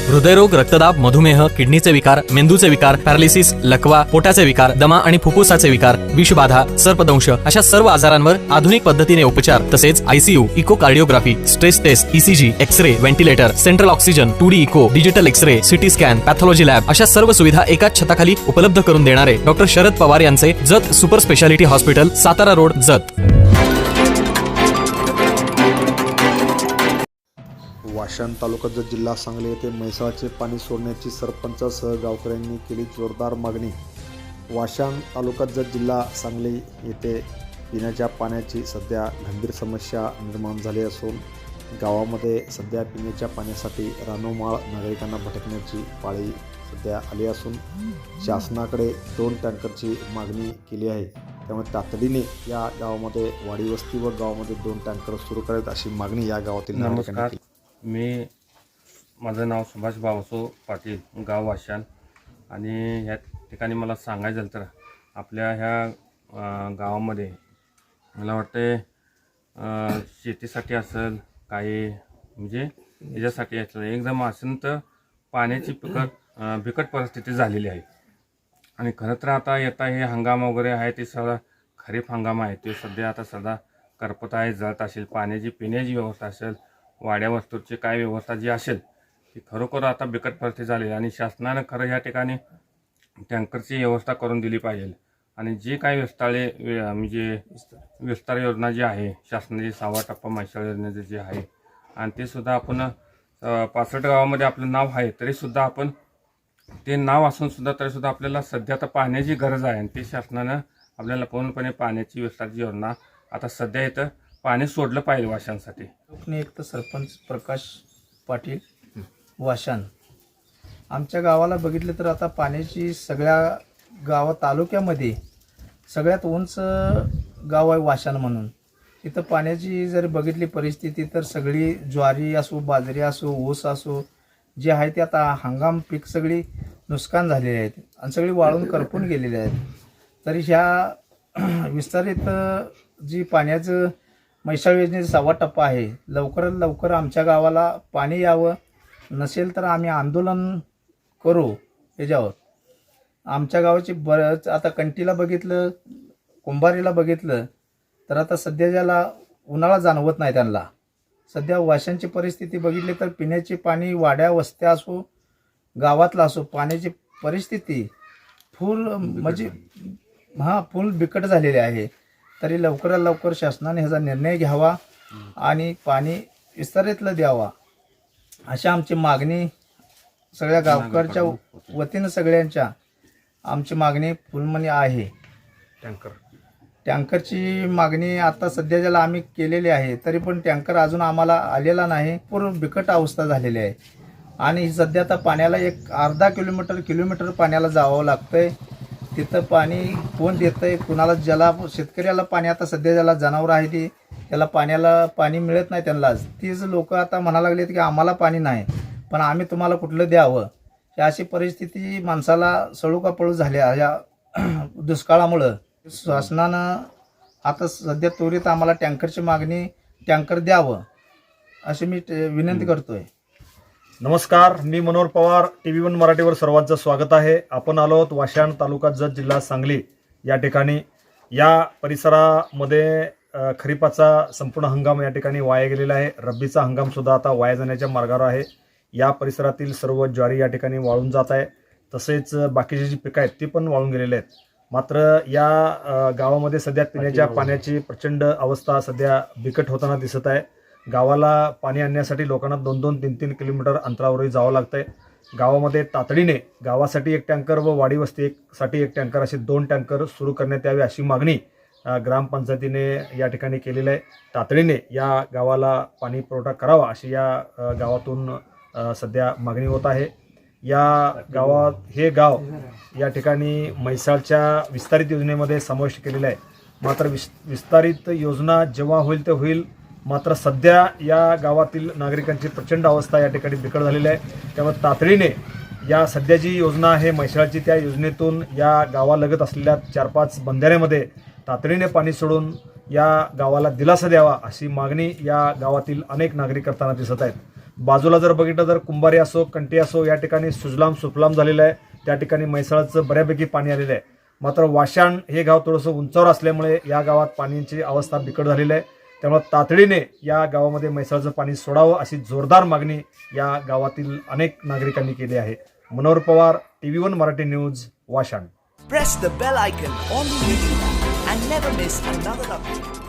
हृदयरोग, रक्तदाब, मधुमेह, किडनीचे विकार, मेंदूचे विकार, पॅरालिसिस, लकवा, पोटाचे विकार, दमा आणि फुफ्फुसाचे विकार, विषबाधा, सर्पदंश अशा सर्व आजारांवर आधुनिक पद्धतीने उपचार तसेच ICU, echocardiography, stress test, ECG, X ray, ventilator, central oxygen, 2D echo, digital X ray, CT scan, pathology lab अशा सर्व सुविधा एकाच छताखाली उपलब्ध करून देणारे डॉक्टर शरद पवार यांचे Jat super speciality hospital, Satara road, Jat. Washim taluka Jat जिल्हा सांगली येथे म्हैसाळचे पाणी सोडण्याची सरपंचासह गावकऱ्यांनी केली जोरदार मागणी. वाशिम तालुका जत जिल्हा सांगली येथे पिण्याच्या पाण्याची सध्या गंभीर समस्या निर्माण झाली असून गावामध्ये सध्या पिण्याच्या पाण्यासाठी रानोमाळ नागरिकांना भटकण्याची पाळी सध्या आली असून शासनाकडे 2 टँकरची मागणी केली आहे. त्यामुळे तातडीने या गावामध्ये वाडी वस्ती व गावामध्ये 2 टँकर सुरू करावेत अशी मागणी या गावातील नागरिकांनी केली. माझं नाव सुभाष बावसो पाटील, गाव वाशान. आणि ह्या ठिकाणी मला सांगायचं झालं तर आपल्या ह्या गावामध्ये मला वाटते शेतीसाठी असेल काही म्हणजे याच्यासाठी असेल एकदम असेल तर पाण्याची बिकट परिस्थिती झालेली आहे. आणि खरं तर आता हे हंगाम वगैरे आहे ते सगळं खरीप हंगाम आहे ते सध्या आता सध्या करपत आहे, जळत असेल. पाण्याची पिण्याची व्यवस्था असेल, वाड्या वस्तूची काय व्यवस्था जी असेल ती खरोखर आता बिकट परिस्थिती झाली. आणि शासनानं खरं ह्या ठिकाणी टँकरची व्यवस्था करून दिली पाहिजे. आणि जे काही म्हणजे विस्तार योजना जी आहे शासनाची 6वा टप्पा म्हैसाळ योजनेचं जे आहे आणि ते सुद्धा आपण 65 गावामध्ये आपलं नाव आहे तरीसुद्धा आपण ते नाव असून सुद्धा तरीसुद्धा आपल्याला सध्या आता पाण्याची गरज आहे. आणि ते शासनानं आपल्याला पूर्णपणे पाण्याची विस्ताराची योजना आता सध्या इथं पाणी सोडलं पाहिजे वाशांसाठी. एक तर सरपंच प्रकाश पाटील वाशान. आमच्या गावाला बघितलं तर आता पाण्याची सगळ्या तालुक्यामध्ये सगळ्यात उंच गाव आहे वाशान म्हणून. इथं पाण्याची जर बघितली परिस्थिती तर सगळी ज्वारी असो, बाजरी असो, ऊस असो जे आहे ते आता हंगाम पीक सगळी नुकसान झालेली आहेत आणि सगळी वाळून करपून गेलेली आहेत. तरी ह्या विस्तारित जी पाण्याचं म्हैसाळ योजनेचा 6वा टप्पा आहे, लवकरात लवकर आमच्या गावाला पाणी यावं. नसेल तर आम्ही आंदोलन करू याच्यावर. आमच्या गावाची बरंच आता कंटीला बघितलं, कुंभारीला बघितलं तर आता सध्या ज्याला उन्हाळा जाणवत नाही त्यांना. सध्या वाशांची परिस्थिती बघितली तर पिण्याचे पाणी वाड्या वस्त्या असो गावातला असो पाण्याची परिस्थिती फुल बिकट झालेली आहे. तरी लवकरात लवकर शासनाने ह्याचा निर्णय घ्यावा आणि पाणी विस्तारितलं द्यावा अशी आमची मागणी सगळ्या गावकऱ्यांच्या वतीनं सगळ्यांच्या आमची मागणी फुलमनी आहे. टँकरची मागणी आता सध्या ज्याला आम्ही केलेली आहे तरी पण टँकर अजून आम्हाला आलेला नाही. पूर्ण बिकट अवस्था झालेली आहे. आणि सध्या आता पाण्याला एक अर्धा किलोमीटर पाण्याला जावं लागतंय. तिथं पाणी कोण देतंय कुणाला, ज्याला शेतकऱ्याला पाणी आता सध्या ज्याला जनावर आहे ती त्याला पाणी मिळत नाही त्यांना. तीच लोक आता म्हणा लागलेत की आम्हाला पाणी नाही पण आम्ही तुम्हाला कुठलं द्यावं. अशी परिस्थिती माणसाला सळू का पळू झाल्या या दुष्काळामुळं. शासनानं आता सध्या त्वरित आम्हाला टँकरची मागणी टँकर द्यावं अशी मी विनंती करतोय. नमस्कार, मी मनोहर पवार, TV1 मराठीवर सर्वांचं स्वागत आहे. आपण आलो आहोत वाशान तालुका जत जिल्हा सांगली या ठिकाणी. या परिसरामध्ये खरीपाचा संपूर्ण हंगाम या ठिकाणी वाया गेलेला आहे. रब्बीचा हंगाम सुद्धा आता वाया जाण्याच्या मार्गावर आहे. या परिसरातील सर्व ज्वारी या ठिकाणी वाळून जात आहे. तसेच बाकीची जी पिकं आहेत ती पण वाळून गेलेली आहेत. मात्र या गावामध्ये सध्या पिण्याच्या पाण्याची प्रचंड अवस्था सध्या बिकट होताना दिसत आहे. गावाला पाणी आणण्यासाठी लोकांना 2-2, 3-3 किलोमीटर अंतरावरही जावं लागतंय. गावामध्ये तातडीने गावासाठी 1 टँकर व वाडी वस्तीसाठी 1 टँकर असे 2 टँकर सुरू करण्यात यावे अशी मागणी ग्रामपंचायतीने या ठिकाणी केलेली आहे. तातडीने या गावाला पाणी पुरवठा करावा अशी या गावातून सध्या मागणी होत आहे. हे गाव या ठिकाणी म्हैसाळच्या विस्तारित योजनेमध्ये समाविष्ट केलेलं आहे. मात्र विस्तारित योजना जेव्हा होईल ते होईल. मात्र सध्या या गावातील नागरिकांची प्रचंड अवस्था या ठिकाणी बिकट झालेली आहे. त्यामुळे तातडीने या सध्या जी योजना आहे म्हैसाळची त्या योजनेतून या गावालगत असलेल्या 4-5 बंधाऱ्यामध्ये तातडीने पाणी सोडून या गावाला दिलासा द्यावा अशी मागणी या गावातील अनेक नागरिक करताना दिसत आहेत. बाजूला जर बघितलं तर कुंभारी असो, कंटी असो, या ठिकाणी सुजलाम सुफलाम झालेलं आहे. त्या ठिकाणी म्हैसाळचं बऱ्यापैकी पाणी आलेलं आहे. मात्र वाशाण हे गाव थोडंसं उंचावर असल्यामुळे या गावात पाण्याची अवस्था बिकट झालेली आहे. त्यामुळे तातडीने या गावामध्ये म्हैसाळचं पाणी सोडावं अशी जोरदार मागणी या गावातील अनेक नागरिकांनी केली आहे. मनोहर पवार, TV1 मराठी न्यूज, वाशाण. Press the bell icon on the YouTube and never miss another update.